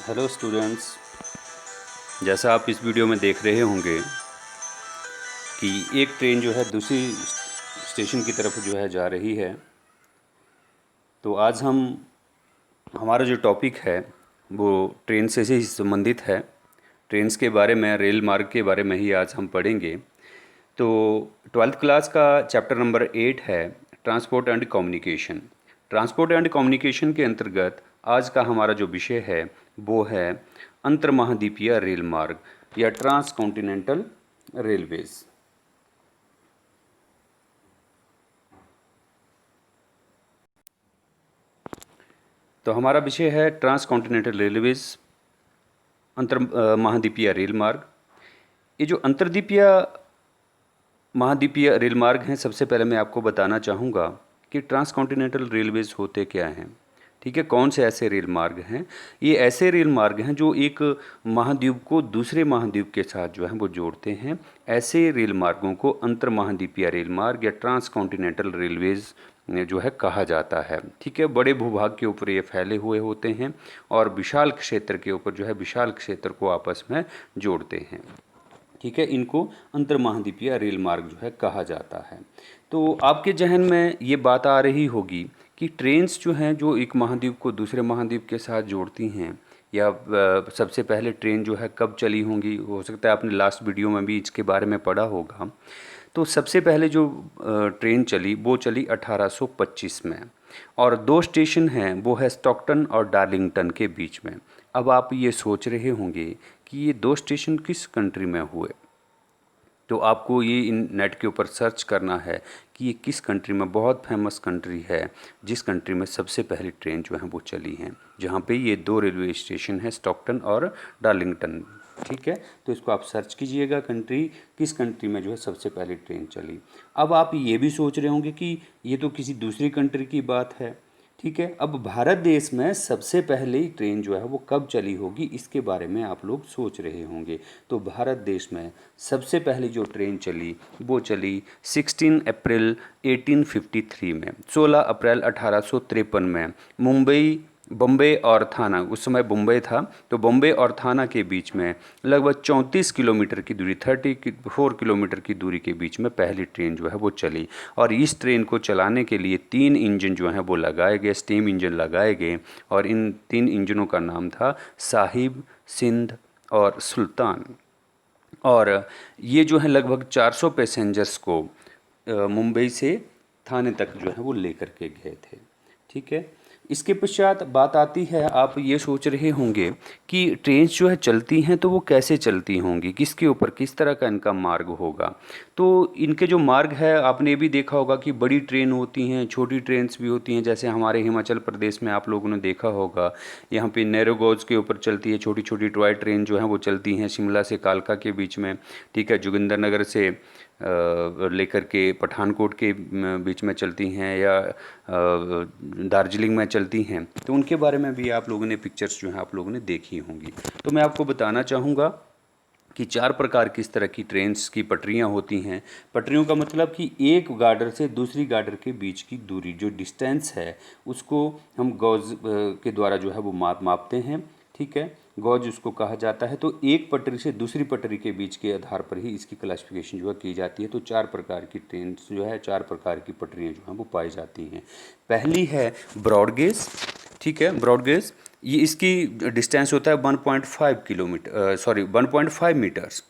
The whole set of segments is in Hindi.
हेलो स्टूडेंट्स, जैसा आप इस वीडियो में देख रहे होंगे कि एक ट्रेन जो है दूसरी स्टेशन की तरफ जो है जा रही है। तो आज हमारा जो टॉपिक है वो ट्रेन से ही संबंधित है। ट्रेन्स के बारे में, रेल मार्ग के बारे में ही आज हम पढ़ेंगे। तो 12th क्लास का चैप्टर नंबर 8 है transport and communication. Transport and communication के अंतर्गत आज का हमारा जो विषय है वो है अंतर्महाद्वीपीय रेल मार्ग या ट्रांस कॉन्टिनेंटल रेलवेज। तो हमारा विषय है ट्रांस कॉन्टिनेंटल रेलवेज, अंतर महाद्वीपीय रेल मार्ग। ये जो अंतर्द्वीपीय महाद्वीपीय रेल मार्ग हैं, सबसे पहले मैं आपको बताना चाहूँगा कि ट्रांस कॉन्टिनेंटल रेलवेज होते क्या हैं। ठीक है, कौन से ऐसे रेल मार्ग हैं? ये ऐसे रेल मार्ग हैं जो एक महाद्वीप को दूसरे महाद्वीप के साथ जो है वो जोड़ते हैं। ऐसे रेल मार्गों को अंतर महाद्वीपीय रेल मार्ग या ट्रांस कॉन्टिनेंटल रेलवेज जो है कहा जाता है। ठीक है, बड़े भूभाग के ऊपर ये फैले हुए होते हैं और विशाल क्षेत्र के ऊपर जो है विशाल क्षेत्र को आपस में जोड़ते हैं। ठीक है, इनको अंतर्महाद्वीपीय रेल मार्ग जो है कहा जाता है। तो आपके जहन में ये बात आ रही होगी कि ट्रेन्स जो हैं जो एक महाद्वीप को दूसरे महाद्वीप के साथ जोड़ती हैं, या सबसे पहले ट्रेन जो है कब चली होंगी। हो सकता है आपने लास्ट वीडियो में भी इसके बारे में पढ़ा होगा। तो सबसे पहले जो ट्रेन चली वो चली 1825 में, और दो स्टेशन हैं, वो है स्टॉकटन और डार्लिंगटन के बीच में। अब आप ये सोच रहे होंगे कि ये दो स्टेशन किस कंट्री में हुए। तो आपको ये इन नेट के ऊपर सर्च करना है कि ये किस कंट्री में, बहुत फेमस कंट्री है जिस कंट्री में सबसे पहली ट्रेन जो है वो चली हैं, जहाँ पे ये दो रेलवे स्टेशन है, स्टॉकटन और डार्लिंगटन। ठीक है, तो इसको आप सर्च कीजिएगा, कंट्री किस कंट्री में जो है सबसे पहली ट्रेन चली। अब आप ये भी सोच रहे होंगे कि ये तो किसी दूसरी कंट्री की बात है। ठीक है, अब भारत देश में सबसे पहले ट्रेन जो है वो कब चली होगी, इसके बारे में आप लोग सोच रहे होंगे। तो भारत देश में सबसे पहले जो ट्रेन चली वो चली 16 अप्रैल 1853 में, 16 अप्रैल 1853 में मुंबई, बम्बई और थाना, उस समय बम्बई था, तो बम्बई और थाना के बीच में लगभग 34 किलोमीटर की दूरी, 34 किलोमीटर की दूरी के बीच में पहली ट्रेन जो है वो चली। और इस ट्रेन को चलाने के लिए 3 इंजन जो हैं वो लगाए गए, स्टीम इंजन लगाए गए, और इन 3 इंजनों का नाम था साहिब, सिंध और सुल्तान। और ये जो है लगभग 400 पैसेंजर्स को मुंबई से थाने तक जो है वो लेकर के गए थे। ठीक है, इसके पश्चात बात आती है, आप ये सोच रहे होंगे कि ट्रेन्स जो है चलती हैं तो वो कैसे चलती होंगी, किसके ऊपर, किस तरह का इनका मार्ग होगा। तो इनके जो मार्ग है, आपने ये भी देखा होगा कि बड़ी ट्रेन होती हैं, छोटी ट्रेन्स भी होती हैं। जैसे हमारे हिमाचल प्रदेश में आप लोगों ने देखा होगा, यहाँ पे नैरो गॉज के ऊपर चलती है छोटी छोटी टॉय ट्रेन जो हैं वो चलती हैं शिमला से कालका के बीच में। ठीक है, जोगिंदरनगर से लेकर के पठानकोट के बीच में चलती हैं, या दार्जिलिंग में चलती हैं। तो उनके बारे में भी आप लोगों ने पिक्चर्स जो हैं आप लोगों ने देखी होंगी। तो मैं आपको बताना चाहूँगा कि 4 प्रकार की इस तरह की ट्रेन्स की पटरियाँ होती हैं। पटरियों का मतलब कि एक गार्डर से दूसरी गार्डर के बीच की दूरी, जो डिस्टेंस है, उसको हम गॉज के द्वारा जो है वो मापते हैं। ठीक है, गॉज उसको कहा जाता है। तो एक पटरी से दूसरी पटरी के बीच के आधार पर ही इसकी क्लासिफिकेशन जो है की जाती है। तो 4 प्रकार की ट्रेन जो है, 4 प्रकार की पटरियाँ जो हैं वो पाई जाती हैं। पहली है ब्रॉड गेज। ठीक है, ब्रॉड गेज, ये इसकी डिस्टेंस होता है 1.5 किलोमीटर, सॉरी 1.5 मीटर्स।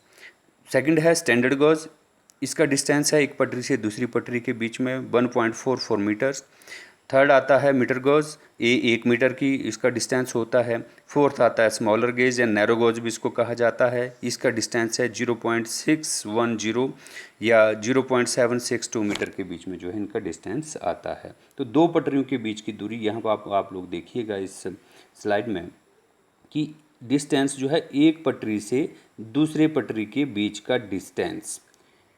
सेकंड है स्टैंडर्ड गॉज, इसका डिस्टेंस है एक पटरी से दूसरी पटरी के बीच में 1.44 मीटर्स। थर्ड आता है मीटर गॉज, ये 1 मीटर की इसका डिस्टेंस होता है। फोर्थ आता है स्मॉलर गेज या नैरो गॉज भी इसको कहा जाता है, इसका डिस्टेंस है 0.610 या 0.762 मीटर के बीच में जो है इनका डिस्टेंस आता है। तो दो पटरियों के बीच की दूरी यहाँ पर आप लोग देखिएगा इस स्लाइड में कि डिस्टेंस जो है एक पटरी से दूसरे पटरी के बीच का डिस्टेंस।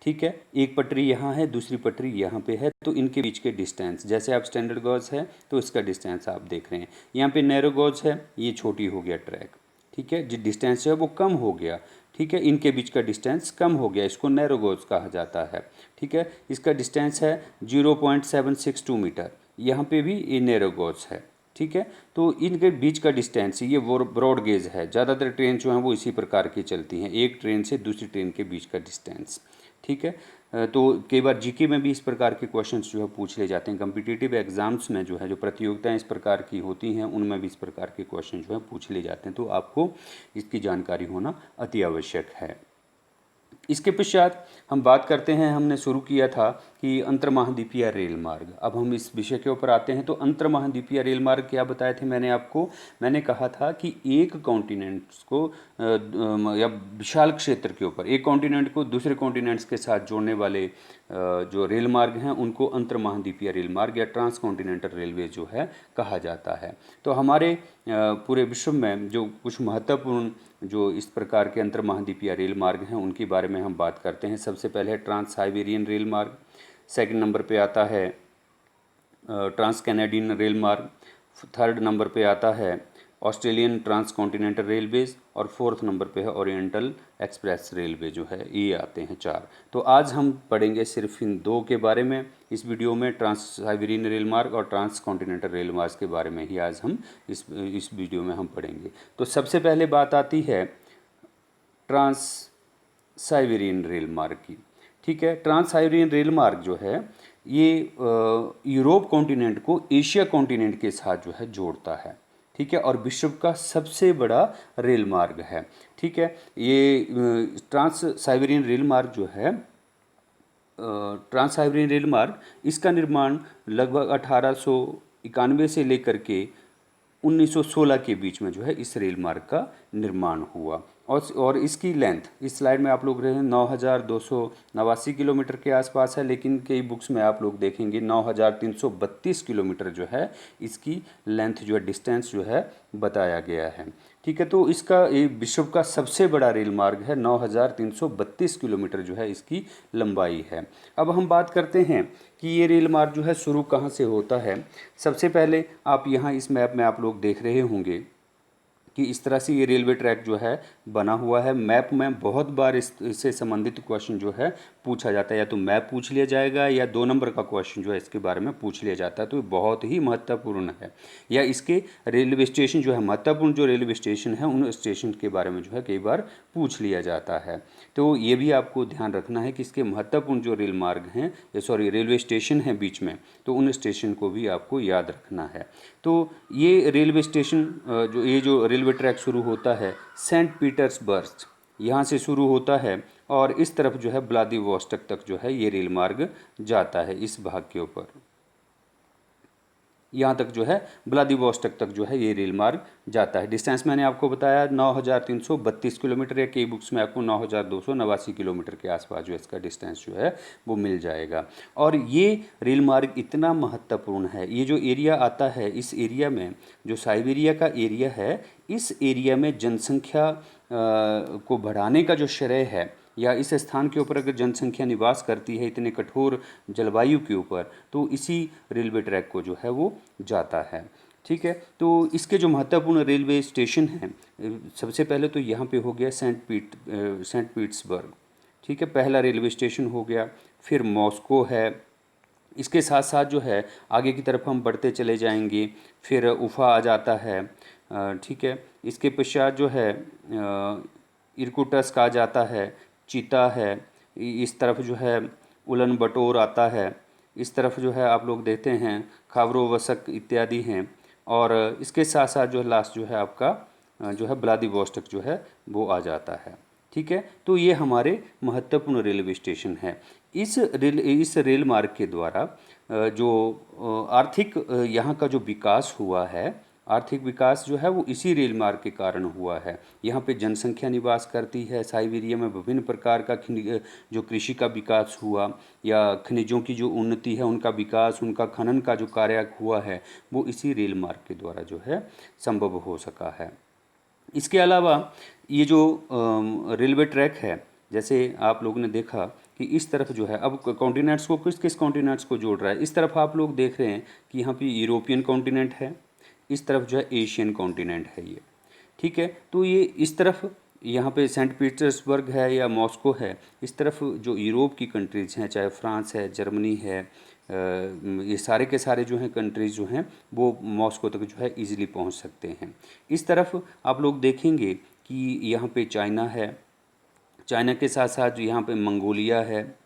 ठीक है, एक पटरी यहाँ है, दूसरी पटरी यहाँ पे है, तो इनके बीच के डिस्टेंस, जैसे आप स्टैंडर्ड गॉज है तो इसका डिस्टेंस आप देख रहे हैं। यहाँ पे नैरो गॉज है, ये छोटी हो गया ट्रैक। ठीक है, जो डिस्टेंस है वो कम हो गया। ठीक है, इनके बीच का डिस्टेंस कम हो गया, इसको नैरो गॉज कहा जाता है। ठीक है, इसका डिस्टेंस है 0.762 मीटर, यहाँ पे भी ये नैरो गॉज है। ठीक है। तो इनके बीच का डिस्टेंस ये वो ब्रॉड गेज है, ज़्यादातर ट्रेन जो हैं वो इसी प्रकार की चलती हैं, एक ट्रेन से दूसरी ट्रेन के बीच का डिस्टेंस, ठीक है। तो कई बार जीके में भी इस प्रकार के क्वेश्चंस जो है पूछ ले जाते हैं, कम्पिटिटिव एग्जाम्स में जो है जो प्रतियोगिताएं इस प्रकार की होती हैं उनमें भी इस प्रकार के क्वेश्चन जो है पूछ ले जाते हैं, तो आपको इसकी जानकारी होना अति आवश्यक है। इसके पश्चात हम बात करते हैं, हमने शुरू किया था कि अंतर्महाद्वीपीय रेल मार्ग। अब हम इस विषय के ऊपर आते हैं। तो अंतर्महाद्वीपीय रेल मार्ग क्या बताए थे मैंने आपको? मैंने कहा था कि एक कॉन्टिनेंट्स को या विशाल क्षेत्र के ऊपर एक कॉन्टिनेंट को दूसरे कॉन्टिनेंट्स के साथ जोड़ने वाले जो रेल मार्ग हैं उनको अंतर्महाद्वीपीय रेल मार्ग या ट्रांस कॉन्टिनेंटल रेलवे जो है कहा जाता है। तो हमारे पूरे विश्व में जो कुछ महत्वपूर्ण जो इस प्रकार के अंतर्महाद्वीपीय रेल मार्ग हैं उनके बारे में हम बात करते हैं। सबसे पहले है ट्रांस साइबेरियन रेल मार्ग, सेकंड नंबर पे आता है ट्रांस कैनेडियन रेल मार्ग, थर्ड नंबर पे आता है ऑस्ट्रेलियन ट्रांस कॉन्टिनेंटल रेलवेज और फोर्थ नंबर पे है ओरिएंटल एक्सप्रेस रेलवे जो है, ये आते हैं 4। तो आज हम पढ़ेंगे सिर्फ इन 2 के बारे में इस वीडियो में, ट्रांस साइबेरियन रेल मार्ग और ट्रांस कॉन्टिनेंटल रेल मार्ग के बारे में ही आज हम इस वीडियो में हम पढ़ेंगे। तो सबसे पहले बात आती है ट्रांस साइबेरियन रेल मार्ग की, ठीक है। ट्रांस साइबेरियन रेल मार्ग जो है ये यूरोप कॉन्टिनेंट को एशिया कॉन्टिनेंट के साथ जो है जोड़ता है, ठीक है, और विश्व का सबसे बड़ा रेल मार्ग है, ठीक है। ये ट्रांस साइबेरियन रेल मार्ग जो है ट्रांस साइबेरियन रेल मार्ग, इसका निर्माण लगभग 1891 से लेकर के 1916 के बीच में जो है इस रेल मार्ग का निर्माण हुआ और इसकी लेंथ इस स्लाइड में आप लोग रहे 9,289 किलोमीटर के आसपास है, लेकिन कई बुक्स में आप लोग देखेंगे 9,332 किलोमीटर जो है इसकी लेंथ जो है डिस्टेंस जो है बताया गया है, ठीक है। तो इसका ये विश्व का सबसे बड़ा रेल मार्ग है, 9,332 किलोमीटर जो है इसकी लंबाई है। अब हम बात करते हैं कि ये रेल मार्ग जो है शुरू कहाँ से होता है। सबसे पहले आप यहाँ इस मैप में आप लोग देख रहे होंगे कि इस तरह से ये रेलवे ट्रैक जो है बना हुआ है। मैप में बहुत बार इससे संबंधित क्वेश्चन जो है पूछा जाता है, या तो मैप पूछ लिया जाएगा या 2 नंबर का क्वेश्चन जो है इसके बारे में पूछ लिया जाता है, तो ये बहुत ही महत्वपूर्ण है। या इसके रेलवे स्टेशन जो है, महत्वपूर्ण जो रेलवे स्टेशन है उन स्टेशन के बारे में जो है कई बार पूछ लिया जाता है। तो ये भी आपको ध्यान रखना है कि इसके महत्वपूर्ण जो रेल मार्ग हैं रेलवे स्टेशन हैं बीच में, तो उन स्टेशन को भी आपको याद रखना है। तो ये रेलवे स्टेशन जो रेलवे ट्रैक शुरू होता है सेंट पीटर्सबर्ग, यहाँ से शुरू होता है और इस तरफ जो है व्लादिवोस्टोक तक जो है ये रेल मार्ग जाता है। इस भाग के ऊपर यहाँ तक जो है व्लादिवोस्टोक तक जो है ये रेल मार्ग जाता है। डिस्टेंस मैंने आपको बताया 9,332 किलोमीटर, या कई बुक्स में आपको 9,289 किलोमीटर के आसपास जो इसका डिस्टेंस जो है वो मिल जाएगा। और ये रेल मार्ग इतना महत्वपूर्ण है, ये जो एरिया आता है इस एरिया में जो साइबेरिया का एरिया है, इस एरिया में जनसंख्या को बढ़ाने का जो श्रेय है, या इस स्थान के ऊपर अगर जनसंख्या निवास करती है इतने कठोर जलवायु के ऊपर, तो इसी रेलवे ट्रैक को जो है वो जाता है, ठीक है। तो इसके जो महत्वपूर्ण रेलवे स्टेशन हैं, सबसे पहले तो यहाँ पे हो गया सेंट पीटर्सबर्ग, ठीक है, पहला रेलवे स्टेशन हो गया। फिर मॉस्को है, इसके साथ साथ जो है आगे की तरफ हम बढ़ते चले जाएंगे, फिर उफ़ा आ जाता है, ठीक है। इसके पश्चात जो है इरकुटस्क आ जाता है, चीता है, इस तरफ जो है उलन बटोर आता है, इस तरफ जो है आप लोग देखते हैं खाबरोवस्क इत्यादि हैं, और इसके साथ साथ जो है लास्ट जो है आपका जो है व्लादिवोस्टोक जो है वो आ जाता है, ठीक है। तो ये हमारे महत्वपूर्ण रेलवे स्टेशन है। इस रेल मार्ग के द्वारा जो आर्थिक यहाँ का जो विकास हुआ है, आर्थिक विकास जो है वो इसी रेल मार्ग के कारण हुआ है। यहाँ पे जनसंख्या निवास करती है, साइबेरिया में विभिन्न प्रकार का जो कृषि का विकास हुआ, या खनिजों की जो उन्नति है उनका विकास, उनका खनन का जो कार्य हुआ है वो इसी रेल मार्ग के द्वारा जो है संभव हो सका है। इसके अलावा ये जो रेलवे ट्रैक है, जैसे आप लोगों ने देखा कि इस तरफ जो है अब कॉन्टिनेंट्स को किस किस कॉन्टिनेंट्स को जोड़ रहा है। इस तरफ आप लोग देख रहे हैं कि यहाँ पे यूरोपियन कॉन्टिनेंट है, इस तरफ जो है एशियन कॉन्टिनेंट है ये, ठीक है। तो ये इस तरफ यहाँ पे सेंट पीटर्सबर्ग है या मॉस्को है, इस तरफ जो यूरोप की कंट्रीज़ हैं, चाहे फ्रांस है, जर्मनी है, ये सारे के सारे जो हैं कंट्रीज़ जो हैं वो मॉस्को तक जो है इजीली पहुँच सकते हैं। इस तरफ आप लोग देखेंगे कि यहाँ पे चाइना है, चाइना के साथ साथ जो यहाँ पे मंगोलिया है,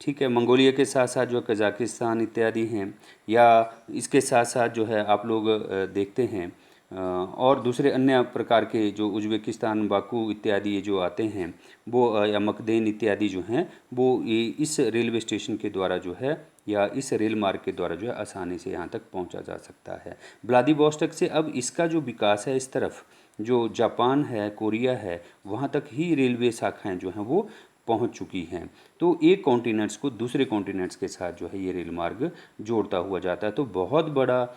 ठीक है, मंगोलिया के साथ साथ जो कज़ाकिस्तान इत्यादि हैं, या इसके साथ साथ जो है आप लोग देखते हैं और दूसरे अन्य प्रकार के जो उज़्बेकिस्तान, बाकू इत्यादि ये जो आते हैं वो या मकदेन इत्यादि जो हैं वो ये इस रेलवे स्टेशन के द्वारा जो है या इस रेल मार्ग के द्वारा जो है आसानी से यहाँ तक पहुँचा जा सकता है। व्लादिवोस्टॉक से अब इसका जो विकास है इस तरफ, जो जापान है, कोरिया है, वहाँ तक ही रेलवे शाखाएं जो हैं वो पहुंच चुकी हैं। तो एक कॉन्टिनेंट्स को दूसरे कॉन्टिनेंट्स के साथ जो है ये रेल मार्ग जोड़ता हुआ जाता है। तो बहुत बड़ा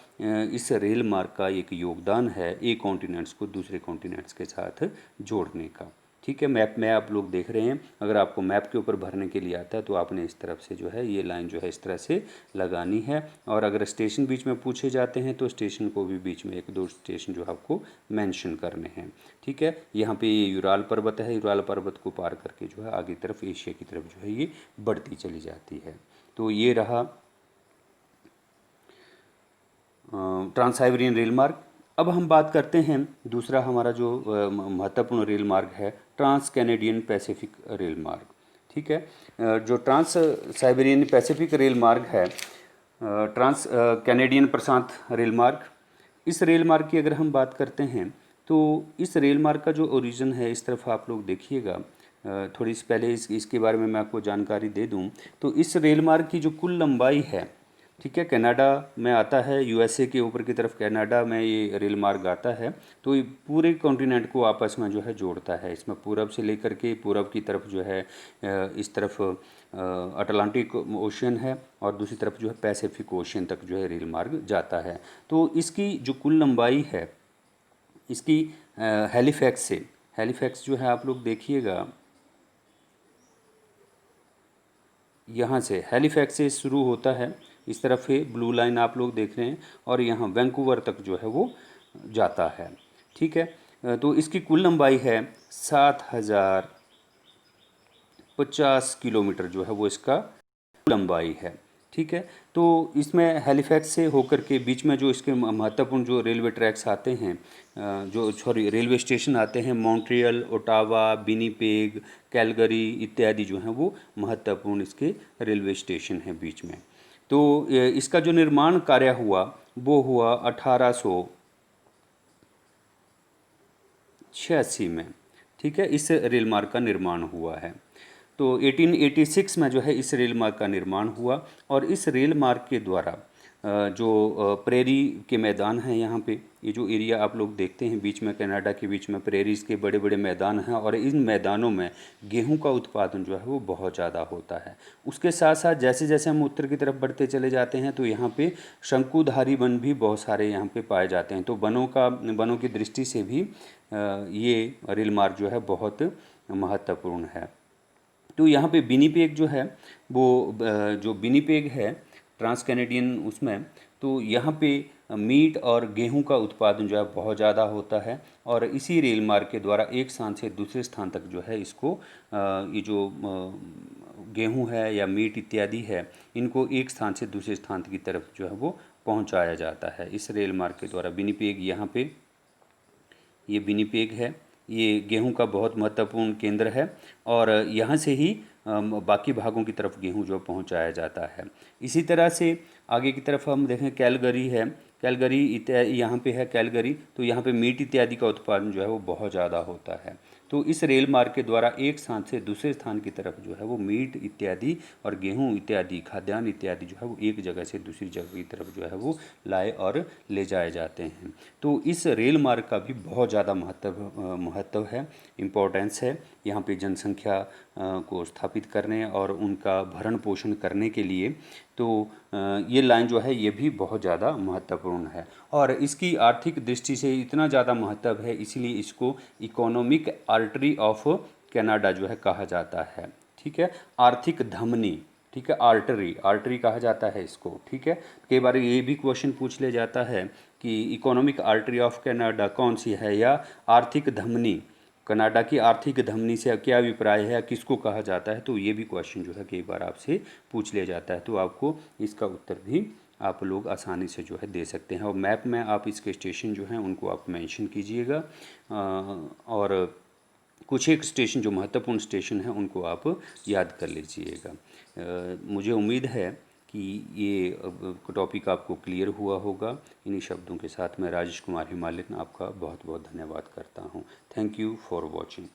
इस रेल मार्ग का एक योगदान है एक कॉन्टिनेंट्स को दूसरे कॉन्टिनेंट्स के साथ जोड़ने का। ठीक है, मैप में आप लोग देख रहे हैं, अगर आपको मैप के ऊपर भरने के लिए आता है तो आपने इस तरफ से जो है ये लाइन जो है इस तरह से लगानी है। और अगर स्टेशन बीच में पूछे जाते हैं तो स्टेशन को भी बीच में एक दो स्टेशन जो आपको मेंशन करने हैं। ठीक है, यहाँ पे ये यूराल पर्वत है, यूराल पर्वत को पार करके जो है आगे तरफ एशिया की तरफ जो है ये बढ़ती चली जाती है। तो ये रहा ट्रांस साइबेरियन रेल मार्ग। अब हम बात करते हैं दूसरा हमारा जो महत्वपूर्ण रेल मार्ग है, ट्रांस कैनेडियन पैसिफिक रेल मार्ग। ठीक है, जो ट्रांस साइबेरियन पैसिफिक रेल मार्ग है, ट्रांस कैनेडियन प्रशांत रेल मार्ग, इस रेल मार्ग की अगर हम बात करते हैं तो इस रेल मार्ग का जो ओरिजिन है इस तरफ आप लोग देखिएगा। थोड़ी सी पहले इसके बारे में मैं आपको जानकारी दे दूं तो इस रेल मार्ग की जो कुल लंबाई है, ठीक है, कनाडा में आता है, यूएसए के ऊपर की तरफ कनाडा में ये रेल मार्ग आता है। तो ये पूरे कॉन्टिनेंट को आपस में जो है जोड़ता है। इसमें पूरब से लेकर के पूरब की तरफ जो है इस तरफ अटलांटिक ओशियन है और दूसरी तरफ जो है पैसिफिक ओशियन तक जो है रेल मार्ग जाता है। तो इसकी जो कुल लंबाई है इसकी हैलीफैक्स से, हैलीफैक्स जो है आप लोग देखिएगा, यहाँ से हैलीफैक्स से शुरू होता है, इस तरफ है ब्लू लाइन आप लोग देख रहे हैं, और यहाँ वैंकूवर तक जो है वो जाता है। ठीक है, तो इसकी कुल लंबाई है 7050 किलोमीटर जो है वो इसका लंबाई है। ठीक है, तो इसमें हैलीफैक्स से होकर के बीच में जो इसके महत्वपूर्ण जो रेलवे ट्रैक्स आते हैं, जो सॉरी रेलवे स्टेशन आते हैं, मॉन्ट्रियल, ओटावा, विनिपेग, कैलगरी इत्यादि जो हैं वो महत्वपूर्ण इसके रेलवे स्टेशन हैं बीच में। तो इसका जो निर्माण कार्य हुआ वो हुआ 1886 में। ठीक है, इस रेल मार्ग का निर्माण हुआ है। तो 1886 में जो है इस रेल मार्ग का निर्माण हुआ और इस रेल मार्ग के द्वारा जो प्रेरी के मैदान हैं, यहाँ पे ये जो एरिया आप लोग देखते हैं बीच में, कनाडा के बीच में प्रेरीज के बड़े बड़े मैदान हैं और इन मैदानों में गेहूं का उत्पादन जो है वो बहुत ज़्यादा होता है। उसके साथ साथ जैसे जैसे हम उत्तर की तरफ बढ़ते चले जाते हैं तो यहाँ पे शंकुधारी वन भी बहुत सारे यहाँ पे पाए जाते हैं। तो वनों की दृष्टि से भी ये रेल मार्ग जो है बहुत महत्वपूर्ण है। तो यहाँ पे विनिपेग जो है वो जो विनिपेग है ट्रांस कैनेडियन उसमें, तो यहाँ पे मीट और गेहूं का उत्पादन जो है बहुत ज़्यादा होता है और इसी रेल मार्ग के द्वारा एक स्थान से दूसरे स्थान तक जो है इसको ये जो गेहूं है या मीट इत्यादि है इनको एक स्थान से दूसरे स्थान की तरफ जो है वो पहुंचाया जाता है इस रेल मार्ग के द्वारा। विनिपेग, यहाँ पे ये विनिपेग है, ये गेहूं का बहुत महत्वपूर्ण केंद्र है और यहाँ से ही बाकी भागों की तरफ गेहूं जो पहुंचाया जाता है। इसी तरह से आगे की तरफ हम देखें, कैलगरी है, कैलगरी इत्यादि यहाँ पे है कैलगरी, तो यहाँ पे मीट इत्यादि का उत्पादन जो है वो बहुत ज़्यादा होता है। तो इस रेल मार्ग के द्वारा एक स्थान से दूसरे स्थान की तरफ जो है वो मीट इत्यादि और गेहूं इत्यादि खाद्यान्न इत्यादि जो है वो एक जगह से दूसरी जगह की तरफ जो है वो लाए और ले जाए जाते हैं। तो इस रेल मार्ग का भी बहुत ज़्यादा महत्व है, इम्पोर्टेंस है यहाँ पे जनसंख्या को स्थापित करने और उनका भरण पोषण करने के लिए। तो ये लाइन जो है ये भी बहुत ज़्यादा महत्वपूर्ण है और इसकी आर्थिक दृष्टि से इतना ज़्यादा महत्व है इसलिए इसको इकोनॉमिक आर्टरी ऑफ कनाडा जो है कहा जाता है। ठीक है, आर्थिक धमनी, ठीक है, आर्टरी, आर्टरी कहा जाता है इसको। ठीक है, कई बार ये भी क्वेश्चन पूछ ले जाता है कि इकोनॉमिक आर्टरी ऑफ कनाडा कौन सी है या आर्थिक धमनी कनाडा की आर्थिक धमनी से क्या अभिप्राय है, किसको कहा जाता है, तो ये भी क्वेश्चन जो है कई बार आपसे पूछ लिया जाता है, तो आपको इसका उत्तर भी आप लोग आसानी से जो है दे सकते हैं। और मैप में आप इसके स्टेशन जो हैं उनको आप मेंशन कीजिएगा, और कुछ एक स्टेशन जो महत्वपूर्ण स्टेशन हैं उनको आप याद कर लीजिएगा। मुझे उम्मीद है कि ये टॉपिक आपको क्लियर हुआ होगा। इन्हीं शब्दों के साथ मैं राजेश कुमार हिमालयन आपका बहुत बहुत धन्यवाद करता हूँ। Thank you for watching.